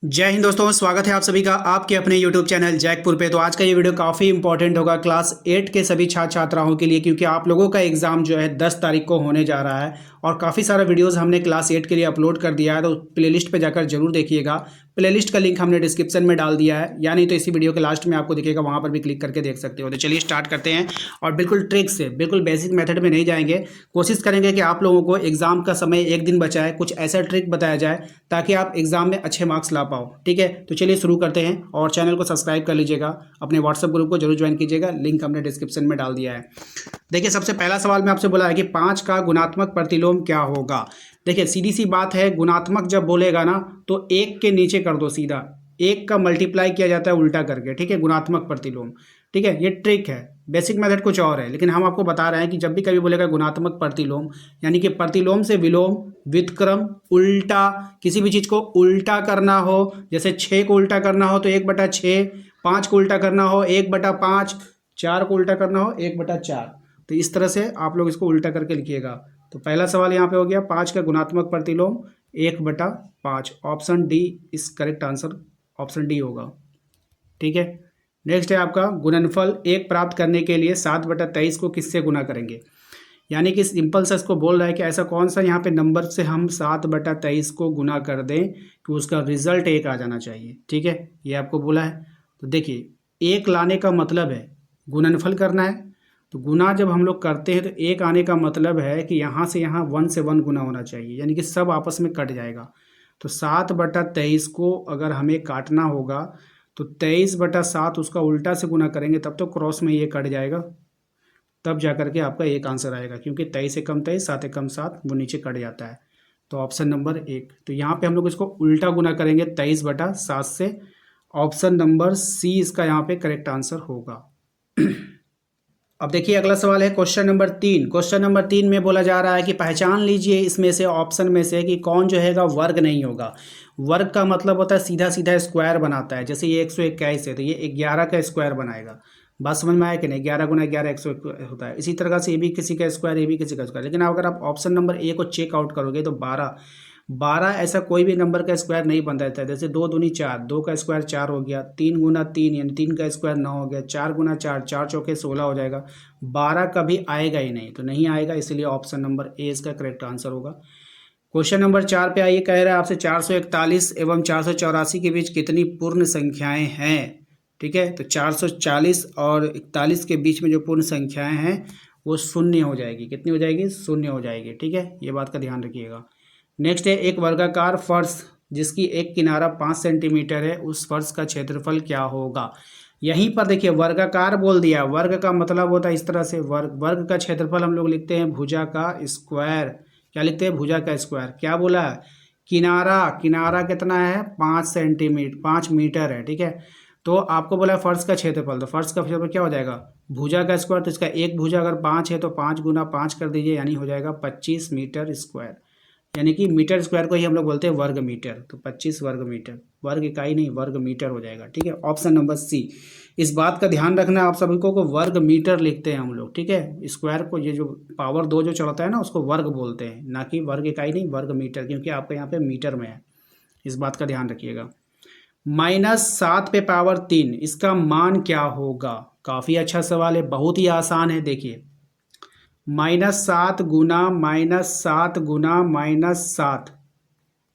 जय हिंद दोस्तों, स्वागत है आप सभी का आपके अपने YouTube चैनल जैकपुर पे। तो आज का ये वीडियो काफ़ी इंपॉर्टेंट होगा क्लास 8 के सभी छात्र छात्राओं के लिए, क्योंकि आप लोगों का एग्ज़ाम जो है 10 तारीख को होने जा रहा है और काफ़ी सारा वीडियोस हमने क्लास 8 के लिए अपलोड कर दिया है। तो प्लेलिस्ट पे जाकर जरूर देखिएगा। प्लेलिस्ट का लिंक हमने डिस्क्रिप्शन में डाल दिया है, या नहीं तो इसी वीडियो के लास्ट में आपको दिखेगा, वहाँ पर भी क्लिक करके देख सकते हो। तो चलिए स्टार्ट करते हैं और बिल्कुल ट्रिक से, बिल्कुल बेसिक मेथड में नहीं जाएंगे। कोशिश करेंगे कि आप लोगों को एग्ज़ाम का समय एक दिन बचा है, कुछ ऐसा ट्रिक बताया जाए ताकि आप एग्ज़ाम में अच्छे मार्क्स ला पाओ। ठीक है, तो चलिए शुरू करते हैं और चैनल को सब्सक्राइब कर लीजिएगा, अपने व्हाट्सएप ग्रुप को जरूर ज्वाइन कीजिएगा, लिंक हमने डिस्क्रिप्शन में डाल दिया है। देखिए, सबसे पहला सवाल में आपसे बोला है कि 5 का गुणात्मक प्रतिलोम क्या होगा। देखिए, सीधी सी बात है, गुणात्मक जब बोलेगा ना तो 1 के नीचे कर दो सीधा। 1 का मल्टीप्लाई किया जाता है उल्टा करके, ठीक है, गुणात्मक प्रतिलोम। ठीक है, ये ट्रिक है। बेसिक मेथड कुछ और है, लेकिन हम आपको बता रहे हैं कि जब भी कभी बोलेगा गुणात्मक प्रतिलोम, यानी कि प्रतिलोम से विलोम, व्युत्क्रम, उल्टा, किसी भी चीज़ को उल्टा करना हो, जैसे 6 को उल्टा करना हो तो 1/6, 5 को उल्टा करना हो 1/5, 4 को उल्टा करना हो 1/4। तो इस तरह से आप लोग इसको उल्टा करके लिखिएगा। तो पहला सवाल यहाँ पे हो गया, 5 का गुणात्मक प्रतिलोम 1/5। ऑप्शन डी इस करेक्ट आंसर, ऑप्शन डी होगा। ठीक है, नेक्स्ट है आपका गुणनफल 1 प्राप्त करने के लिए 7/23 को किससे गुना करेंगे। यानी कि सिंपल से इसको बोल रहा है कि ऐसा कौन सा यहाँ पे नंबर से हम 7/23 को गुना कर दें कि उसका रिजल्ट 1 आ जाना चाहिए। ठीक है, ये आपको बोला है। तो देखिए, 1 लाने का मतलब है गुणनफल करना है। तो गुना जब हम लोग करते हैं तो 1 आने का मतलब है कि यहाँ से यहाँ 1 से 1 गुना होना चाहिए, यानी कि सब आपस में कट जाएगा। तो 7/23 को अगर हमें काटना होगा तो 23/7 उसका उल्टा से गुना करेंगे, तब तो क्रॉस में ये कट जाएगा, तब जा करके आपका 1 आंसर आएगा, क्योंकि 23 एकम 23, 7 एकम 7, वो नीचे कट जाता है। तो ऑप्शन नंबर 1। तो यहाँ पे हम लोग इसको उल्टा गुना करेंगे 23/7 से। ऑप्शन नंबर सी इसका यहाँ पे करेक्ट आंसर होगा। अब देखिए, अगला सवाल है क्वेश्चन नंबर 3। क्वेश्चन नंबर 3 में बोला जा रहा है कि पहचान लीजिए इसमें से, ऑप्शन में से, कि कौन जो है वर्ग नहीं होगा। वर्ग का मतलब होता है सीधा सीधा स्क्वायर बनाता है। जैसे ये 121 है तो ये 11 का स्क्वायर बनाएगा। बात समझ में आया कि नहीं, 11 गुना 11 101 होता है। इसी तरह से ये भी किसी का स्क्वायर, ये भी किसी का स्क्वायर। लेकिन अगर आप ऑप्शन नंबर ए को चेक आउट करोगे तो 12 ऐसा कोई भी नंबर का स्क्वायर नहीं बन रहता है। जैसे 2 दूनी 4, 2 का स्क्वायर 4 हो गया, 3 गुना 3 यानी 3 का स्क्वायर 9 हो गया, 4 गुना 4, 4 चौके 16 हो जाएगा। 12 कभी आएगा ही नहीं, तो नहीं आएगा, इसलिए ऑप्शन नंबर ए इसका करेक्ट आंसर होगा। क्वेश्चन नंबर 4 पे आइए, कह रहा है आपसे 441 एवं 484 के बीच कितनी पूर्ण संख्याएं हैं। ठीक है, तो 440 और 41 के बीच में जो पूर्ण संख्याएं हैं वो शून्य हो जाएगी। कितनी हो जाएगी? शून्य हो जाएगी। ठीक है, ये बात का ध्यान रखिएगा। नेक्स्ट है, एक वर्गाकार फर्श जिसकी एक किनारा 5 सेंटीमीटर है, उस फर्श का क्षेत्रफल क्या होगा। यहीं पर देखिए, वर्गाकार बोल दिया। वर्ग का मतलब होता है इस तरह से, वर्ग का क्षेत्रफल हम लोग लिखते हैं भुजा का स्क्वायर। क्या लिखते हैं? भुजा का स्क्वायर। क्या बोला है? किनारा कितना है? 5 सेंटीमीटर, 5 मीटर है। ठीक है, तो आपको बोला है फर्श का क्षेत्रफल, तो फर्श का क्षेत्रफल क्या हो जाएगा? भुजा का स्क्वायर। तो इसका एक भुजा अगर 5 है तो 5 गुना 5 कर दीजिए, यानी हो जाएगा 25 मीटर स्क्वायर। यानी कि मीटर स्क्वायर को ही हम लोग बोलते हैं वर्ग मीटर। तो 25 वर्ग मीटर, वर्ग इकाई नहीं, वर्ग मीटर हो जाएगा। ठीक है, ऑप्शन नंबर सी। इस बात का ध्यान रखना आप सभी को वर्ग मीटर लिखते हैं हम लोग। ठीक है, स्क्वायर को, ये जो पावर 2 जो चलता है ना, उसको वर्ग बोलते हैं, ना कि वर्ग इकाई नहीं, वर्ग मीटर, क्योंकि आपके यहाँ पे मीटर में है। इस बात का ध्यान रखिएगा। -7 पे पावर 3, इसका मान क्या होगा? काफ़ी अच्छा सवाल है, बहुत ही आसान है। देखिए, -7 गुना -7 गुना -7,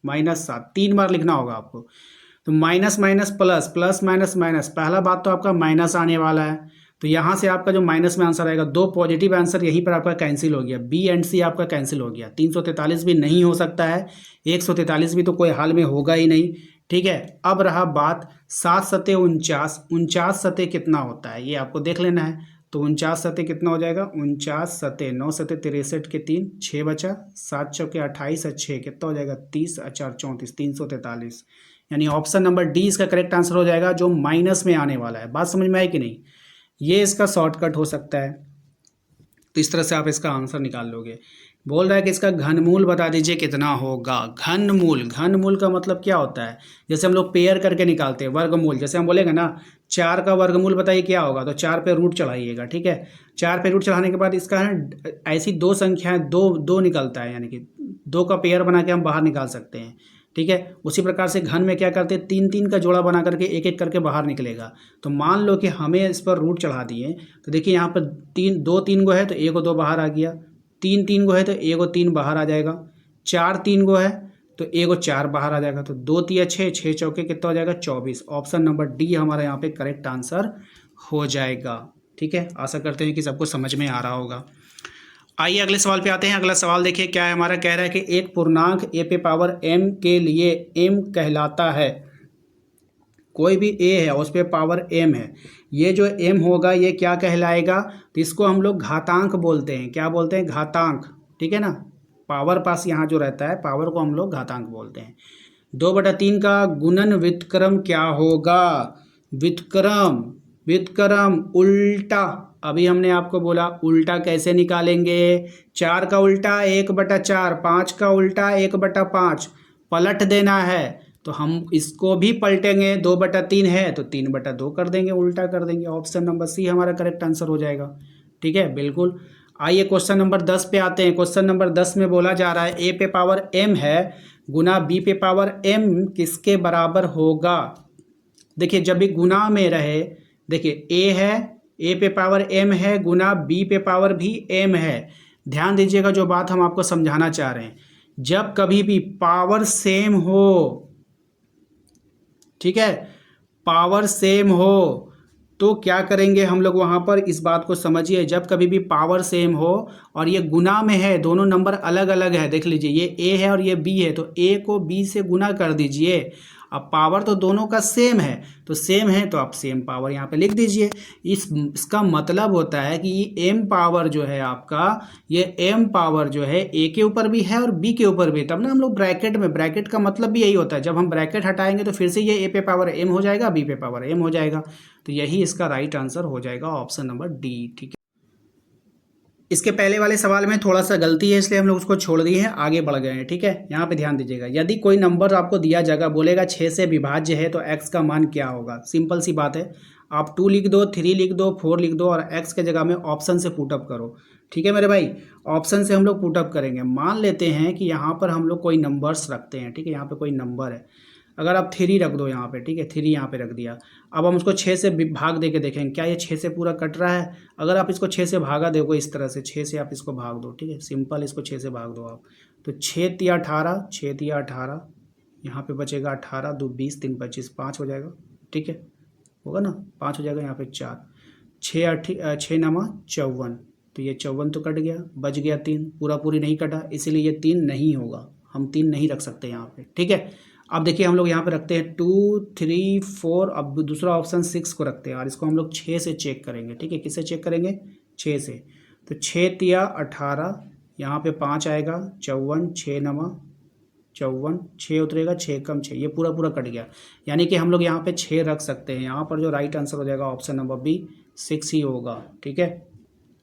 -7 3 बार लिखना होगा आपको। तो minus minus plus, plus minus minus, पहला बात तो आपका माइनस आने वाला है, तो यहाँ से आपका जो माइनस में आंसर आएगा, 2 पॉजिटिव आंसर यहीं पर आपका कैंसिल हो गया, बी एंड सी आपका कैंसिल हो गया। 343 भी नहीं हो सकता है, 143 भी तो कोई हाल में होगा ही नहीं। ठीक है, अब रहा बात 7 सते 49, 49 सते कितना होता है ये आपको देख लेना है। तो 49 सते कितना हो जाएगा? 49 सते 9 सते 63 के 3, 6 बचा, 7 चौके 28 और 6 कितना हो जाएगा? 30 और 4 34, 343। यानी ऑप्शन नंबर डी इसका करेक्ट आंसर हो जाएगा, जो माइनस में आने वाला है। बात समझ में आई कि नहीं? ये इसका शॉर्टकट हो सकता है, तो इस तरह से आप इसका आंसर निकाल लोगे। बोल रहा है कि इसका घनमूल बता दीजिए कितना होगा। घनमूल का मतलब क्या होता है? जैसे हम लोग पेयर करके निकालते हैं वर्गमूल, जैसे हम बोलेंगे ना 4 का वर्गमूल बताइए क्या होगा, तो 4 पे रूट चढ़ाइएगा। ठीक है, 4 पे रूट चढ़ाने के बाद इसका है ऐसी 2 संख्याएं, दो निकलता है, यानी कि 2 का पेयर बना के हम बाहर निकाल सकते हैं। ठीक है। उसी प्रकार से घन में क्या करते हैं, 3 3 का जोड़ा बना करके एक एक करके बाहर निकलेगा। तो मान लो कि हमें इस पर रूट चढ़ा दिए, तो देखिए यहाँ पर 3 2 3 गो है तो 1 और 2 बाहर आ गया, 3 3 गो है तो 1 और 3 बाहर आ जाएगा, 4 3 गो है तो 1 और 4 बाहर आ जाएगा। तो 2 तिया 6, 6 चौके कितना हो जाएगा 24। ऑप्शन नंबर डी हमारा यहाँ पे करेक्ट आंसर हो जाएगा। ठीक है, आशा करते हैं कि सबको समझ में आ रहा होगा। आइए अगले सवाल पे आते हैं। अगला सवाल देखिए क्या है हमारा, कह रहा है कि एक पूर्णांक ए पे पावर एम के लिए एम कहलाता है, कोई भी ए है उस पे पावर एम है, ये जो एम होगा ये क्या कहलाएगा, तो इसको हम लोग घातांक बोलते हैं। क्या बोलते हैं, घातांक। ठीक है ना, पावर पास यहाँ जो रहता है पावर को हम लोग घातांक बोलते हैं। 2/3 का गुणन व्युत्क्रम क्या होगा, व्युत्क्रम, व्युत्क्रम उल्टा। अभी हमने आपको बोला उल्टा कैसे निकालेंगे, 4 का उल्टा 1/4, 5 का उल्टा 1/5, पलट देना है। तो हम इसको भी पलटेंगे, 2/3 है तो 3/2 कर देंगे, उल्टा कर देंगे। ऑप्शन नंबर सी हमारा करेक्ट आंसर हो जाएगा। ठीक है, बिल्कुल। आइए क्वेश्चन नंबर 10 पे आते हैं। क्वेश्चन नंबर 10 में बोला जा रहा है ए पे पावर एम है गुना बी पे पावर एम किसके बराबर होगा। देखिए जब भी गुना में रहे, देखिए ए है, ए पे पावर एम है गुना बी पे पावर भी एम है। ध्यान दीजिएगा जो बात हम आपको समझाना चाह रहे हैं, जब कभी भी पावर सेम हो, ठीक है, पावर सेम हो तो क्या करेंगे हम लोग, वहाँ पर इस बात को समझिए, जब कभी भी पावर सेम हो और ये गुना में है, दोनों नंबर अलग अलग है, देख लीजिए ये ए है और ये बी है, तो ए को बी से गुना कर दीजिए। अब पावर तो दोनों का सेम है, तो सेम है तो आप सेम पावर यहाँ पे लिख दीजिए। इसका मतलब होता है कि ये एम पावर जो है आपका, ये एम पावर जो है ए के ऊपर भी है और बी के ऊपर भी, तब ना हम लोग ब्रैकेट में, ब्रैकेट का मतलब भी यही होता है, जब हम ब्रैकेट हटाएंगे तो फिर से ये ए पे पावर एम हो जाएगा, बी पे पावर एम हो जाएगा। तो यही इसका राइट आंसर हो जाएगा, ऑप्शन नंबर डी। ठीक है, इसके पहले वाले सवाल में थोड़ा सा गलती है इसलिए हम लोग उसको छोड़ दिए हैं, आगे बढ़ गए हैं। ठीक है, यहाँ पे ध्यान दीजिएगा, यदि कोई नंबर आपको दिया जाएगा, बोलेगा 6 से विभाज्य है तो x का मान क्या होगा। सिंपल सी बात है, आप 2 लिख दो, 3 लिख दो, 4 लिख दो और x के जगह में ऑप्शन से पुटअप करो। ठीक है मेरे भाई, ऑप्शन से हम लोग पुटअप करेंगे। मान लेते हैं कि यहाँ पर हम लोग कोई नंबर्स रखते हैं। ठीक है, यहाँ पर कोई नंबर है, अगर आप 3 रख दो यहाँ पे, ठीक है 3 यहाँ पे रख दिया। अब हम उसको 6 से भाग दे के देखेंगे क्या ये 6 से पूरा कट रहा है। अगर आप इसको 6 से भागा दोगे इस तरह से, 6 से आप इसको भाग दो, ठीक है सिंपल, इसको 6 से भाग दो आप, तो 6 तिया 18, 6 तिया 18, यहाँ पे बचेगा 18, 2 20, 3 25, 5 हो जाएगा। ठीक है, होगा ना, 5 हो जाएगा, यहाँ पे 4, 6 नमा 54, तो ये 54 तो कट गया, बच गया 3, पूरा पूरी नहीं कटा, इसीलिए ये 3 नहीं होगा, हम 3 नहीं रख सकते यहाँ पे। ठीक है, अब देखिए हम लोग यहाँ पे रखते हैं 2 3 4, अब दूसरा ऑप्शन 6 को रखते हैं और इसको हम लोग 6 से चेक करेंगे। ठीक है, किससे चेक करेंगे, 6 से, तो 6 तिया 18, यहाँ पे 5 आएगा, 54, 6 नमा 54, 6 उतरेगा, 6 कम 6, ये पूरा पूरा कट गया, यानी कि हम लोग यहाँ पे 6 रख सकते हैं। यहाँ पर जो राइट आंसर हो जाएगा ऑप्शन नंबर बी 6 ही होगा। ठीक है,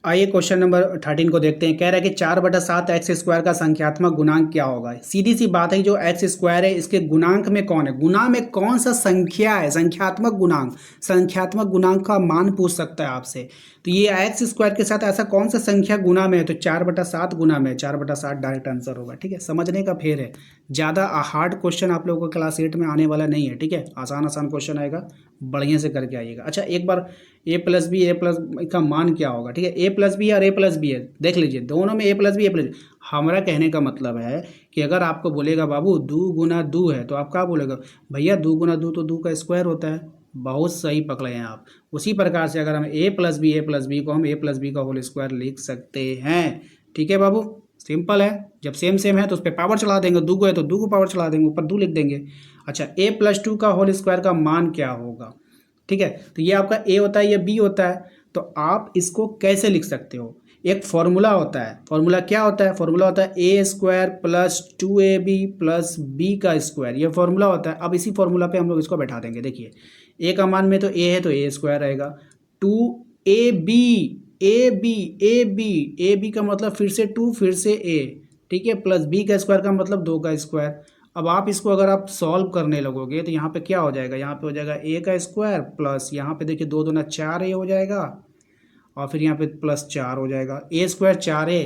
आइए क्वेश्चन नंबर 13 को देखते हैं। कह रहा है कि 4/7 एक्स स्क्वायर का संख्यात्मक गुणांक क्या होगा। सीधी सी बात है, जो एक्स स्क्वायर है इसके गुणांक में कौन है, गुणा में कौन सा संख्या है, संख्यात्मक गुणांक, संख्यात्मक गुणांक का मान पूछ सकता है आपसे। तो ये एक्स स्क्वायर के साथ ऐसा कौन सा संख्या गुना में है, तो 4/7 गुना में, 4/7 डायरेक्ट आंसर होगा। ठीक है, समझने का फेर है, ज़्यादा हार्ड क्वेश्चन आप लोगों को क्लास 8 में आने वाला नहीं है। ठीक है, आसान आसान क्वेश्चन आएगा, बढ़िया से करके आइएगा। अच्छा एक बार a plus B, A plus का मान क्या होगा। ठीक है, a प्लस बी और a प्लस बी है, देख लीजिए दोनों में a plus B, a plus. हमारा कहने का मतलब है कि अगर आपको बोलेगा बाबू 2 गुना 2 है तो आप क्या बोलेगा, भैया 2 गुना 2 तो 2 का स्क्वायर होता है। बहुत सही पकड़े हैं आप। उसी प्रकार से अगर हम a प्लस बी को हम a प्लस बी का होल स्क्वायर लिख सकते हैं। ठीक है बाबू, सिंपल है, जब सेम सेम है तो उस पर पावर चला देंगे, 2 को है तो 2 को पावर चला देंगे, ऊपर 2 लिख देंगे। अच्छा a प्लस 2 का होल स्क्वायर का मान क्या होगा। ठीक है, तो ये आपका a होता है, ये b होता है, तो आप इसको कैसे लिख सकते हो, एक फॉर्मूला होता है। फॉर्मूला क्या होता है, फॉर्मूला होता है a square plus 2ab plus b का स्क्वायर, ये फॉर्मूला होता है। अब इसी फॉर्मूला पे हम लोग इसको बैठा देंगे। देखिए a का मान में तो a है तो a स्क्वायर रहेगा, 2ab, ab का मतलब फिर से 2 फिर से a, ठीक है, प्लस b का स्क्वायर का मतलब 2 का स्क्वायर। अब आप इसको अगर आप सॉल्व करने लगोगे तो यहाँ पे क्या हो जाएगा, यहाँ पे हो जाएगा a का स्क्वायर प्लस यहाँ पे देखिए 2 दूना 4a हो जाएगा और फिर यहाँ पे प्लस 4 हो जाएगा, a स्क्वायर 4a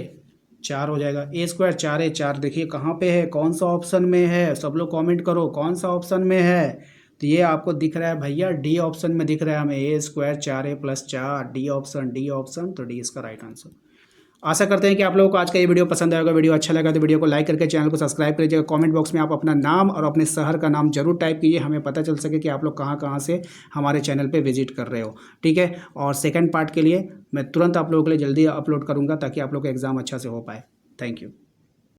4 हो जाएगा। ए स्क्वायर 4 है, 4 देखिए कहाँ पे है, कौन सा ऑप्शन में है, सब लोग कमेंट करो कौन सा ऑप्शन में है। तो ये आपको दिख रहा है भैया, डी ऑप्शन में दिख रहा है हमें, A square 4 A plus 4, D option, D option, तो डी इसका राइट आंसर। आशा करते हैं कि आप लोगों को आज का ये वीडियो पसंद आएगा। वीडियो अच्छा लगा तो वीडियो को लाइक करके चैनल को सब्सक्राइब करिएगा। कमेंट बॉक्स में आप अपना नाम और अपने शहर का नाम जरूर टाइप कीजिए, हमें पता चल सके कि आप लोग कहाँ कहाँ से हमारे चैनल पे विजिट कर रहे हो। ठीक है, और सेकंड पार्ट के लिए मैं तुरंत आप लोगों के लिए जल्दी अपलोड करूँगा ताकि आप लोग का एग्ज़ाम अच्छा से हो पाए। Thank you.